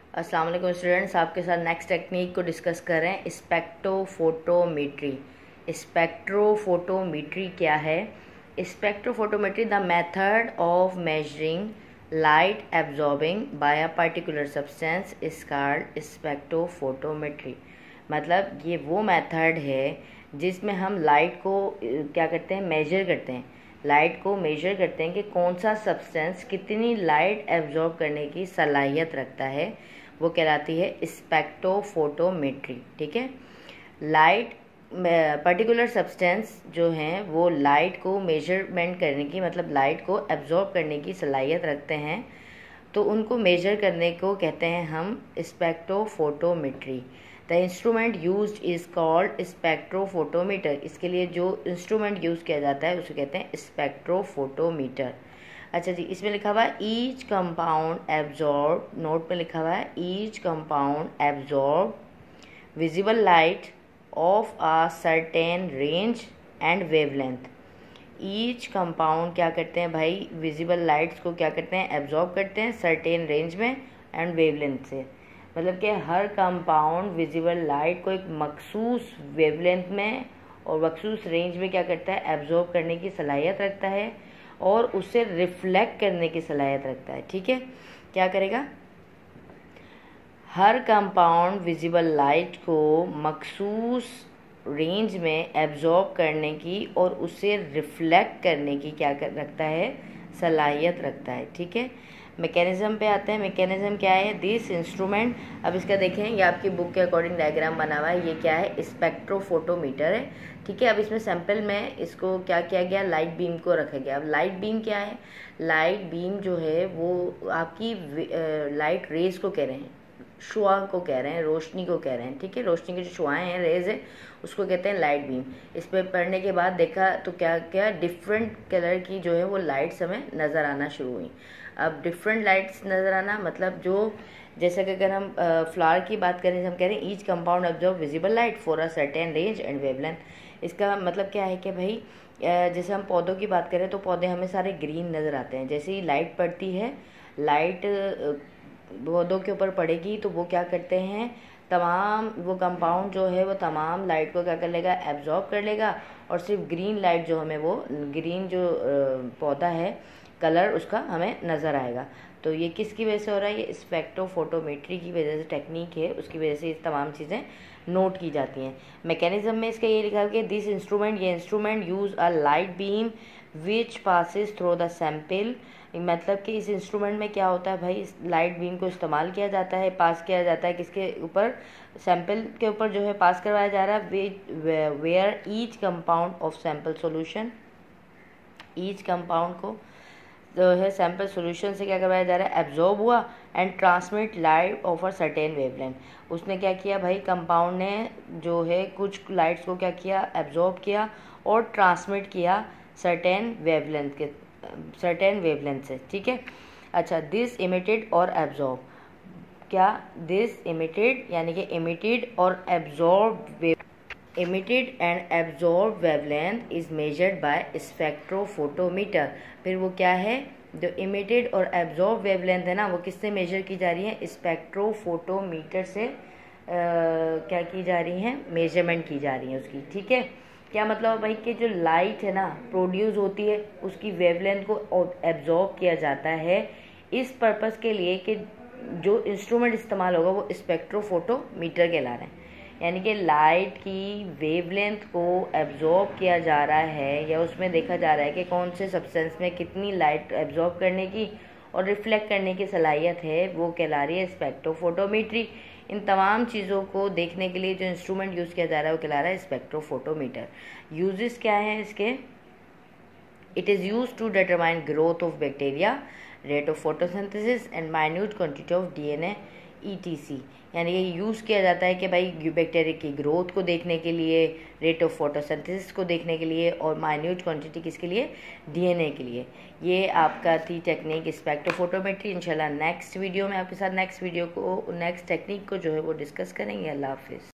अस्सलाम वालेकुम स्टूडेंट्स, आपके साथ नेक्स्ट टेक्निक को डिस्कस कर रहे हैं, स्पेक्ट्रोफोटोमेट्री। स्पेक्ट्रोफोटोमेट्री क्या है? Spectrophotometry the method of measuring light absorbing by a particular substance is called spectrophotometry. मतलब ये वो मेथड है जिसमें हम लाइट को क्या करते हैं, मेजर करते हैं। लाइट को मेजर करते हैं कि कौन सा सब्सटेंस कितनी लाइट एब्जॉर्ब करने की सलाहियत रखता है, वो कहलाती है स्पेक्ट्रोफोटोमेट्री। ठीक है, लाइट पर्टिकुलर सब्सटेंस जो हैं वो लाइट को मेजरमेंट करने की, मतलब लाइट को एब्जॉर्ब करने की सलाहियत रखते हैं, तो उनको मेजर करने को कहते हैं हम spectrophotometry. The instrument use is called spectrophotometer. इसके लिए जो इंस्ट्रूमेंट यूज़ किया जाता है उसे कहते हैं स्पेक्ट्रोफोटोमीटर। अच्छा जी, इसमें लिखा हुआ है ईच कंपाउंड एब्जॉर्ब, नोट में लिखा हुआ है each compound absorb visible light of a certain range and wavelength. Each compound क्या करते हैं भाई, विजिबल लाइट्स को क्या करते हैं, एब्जॉर्ब करते हैं सर्टेन रेंज में एंड वेवलेंथ से। मतलब कि हर कंपाउंड विजिबल लाइट को एक मखसूस वेवलेंथ में और मखसूस रेंज में क्या करता है, एब्जॉर्ब करने की सलाहियत रखता है और उससे रिफ्लेक्ट करने की सलाहियत रखता है। ठीक है, क्या करेगा, हर कंपाउंड विजिबल लाइट को मखसूस रेंज में एब्जॉर्ब करने की और उससे रिफ्लेक्ट करने की क्या रखता है, सलाहियत रखता है। ठीक है, मैकेनिज्म पे आते हैं। मैकेनिज्म क्या है, दिस इंस्ट्रूमेंट, अब इसका देखें, ये आपकी बुक के अकॉर्डिंग डायग्राम बना हुआ है। ये क्या है, स्पेक्ट्रोफोटोमीटर है। ठीक है, अब इसमें सैंपल में इसको क्या किया गया, लाइट बीम को रखा गया। अब लाइट बीम क्या है, लाइट बीम जो है वो आपकी लाइट रेज को कह रहे हैं, शुआ को कह रहे हैं, रोशनी को कह रहे हैं। ठीक है, रोशनी की जो शुआएँ हैं, रेज है, उसको कहते हैं लाइट बीम। इस पर पढ़ने के बाद देखा तो क्या क्या डिफरेंट कलर की जो है वो लाइट्स हमें नज़र आना शुरू हुई। अब डिफरेंट लाइट्स नज़र आना मतलब जो, जैसे कि अगर हम फ्लावर की बात करें, हम कह रहे हैं each compound absorb visible light for a certain range and wavelength. इसका मतलब क्या है कि भाई जैसे हम पौधों की बात करें तो पौधे हमें सारे ग्रीन नज़र आते हैं। जैसे ही लाइट पड़ती है, लाइट पौधों के ऊपर पड़ेगी तो वो क्या करते हैं, तमाम वो कंपाउंड जो है वो तमाम लाइट को क्या कर लेगा, एब्जॉर्ब कर लेगा, और सिर्फ ग्रीन लाइट जो हमें, वो ग्रीन जो पौधा है, कलर उसका हमें नज़र आएगा। तो ये किसकी वजह से हो रहा है, ये स्पेक्ट्रोफोटोमेट्री की वजह से, टेक्निक है उसकी वजह से ये तमाम चीज़ें नोट की जाती हैं। मैकेनिज्म में इसका ये लिखा है कि दिस इंस्ट्रूमेंट, ये instrument use a light beam which passes through the sample. मतलब कि इस इंस्ट्रूमेंट में क्या होता है भाई, इस लाइट बीम को इस्तेमाल किया जाता है, पास किया जाता है किसके ऊपर, सैंपल के ऊपर जो है पास करवाया जा रहा है। Where each compound of sample solution, each compound को जो है सैंपल सॉल्यूशन से क्या करवाया जा रहा है, एब्जॉर्ब हुआ and transmit light of a certain wavelength. उसने क्या किया भाई, कंपाउंड ने जो है कुछ लाइट्स को क्या किया, एब्जॉर्ब किया और ट्रांसमिट किया सर्टेन वेवलेंथ से। ठीक है, अच्छा, दिस इमिटेड और एब्जॉर्ब, क्या, दिस इमिटेड यानी कि इमिटेड और absorb, emitted and absorbed wavelength is measured by spectrophotometer। फिर वो क्या है, जो emitted और absorbed wavelength है ना, वो किससे मेजर की जा रही है, स्पेक्ट्रोफोटोमीटर से क्या की जा रही है, मेजरमेंट की जा रही है उसकी। ठीक है, क्या मतलब भाई कि जो लाइट है ना प्रोड्यूस होती है, उसकी वेवलेंथ को एब्जॉर्ब किया जाता है इस पर्पस के लिए कि जो इंस्ट्रूमेंट इस्तेमाल होगा वो स्पेक्ट्रोफोटोमीटर कहला रहे हैं। यानी कि लाइट की वेवलेंथ को एब्जॉर्ब किया जा रहा है या उसमें देखा जा रहा है कि कौन से सब्सटेंस में कितनी लाइट एब्जॉर्ब करने की और रिफ्लेक्ट करने की सलाहियत है, वो कहला रही है स्पेक्ट्रोफोटोमेट्री। इन तमाम चीज़ों को देखने के लिए जो इंस्ट्रूमेंट यूज़ किया जा रहा है वो कहला रहा है स्पेक्ट्रोफोटोमीटर। यूजेस क्या हैं इसके, it is use to determine growth of bacteria, rate of photosynthesis and minute quantity of DNA ETC। यानी ये यूज़ किया जाता है कि भाई बैक्टीरिया की ग्रोथ को देखने के लिए, रेट ऑफ फोटोसिंथेसिस को देखने के लिए और माइन्यूट क्वांटिटी किसके लिए, DNA के लिए। ये आपका थी टेक्निक स्पेक्ट्रोफोटोमेट्री। इंशाल्लाह नेक्स्ट वीडियो में आपके साथ नेक्स्ट टेक्निक को जो है वो डिस्कस करेंगे। अल्लाह हाफिज़।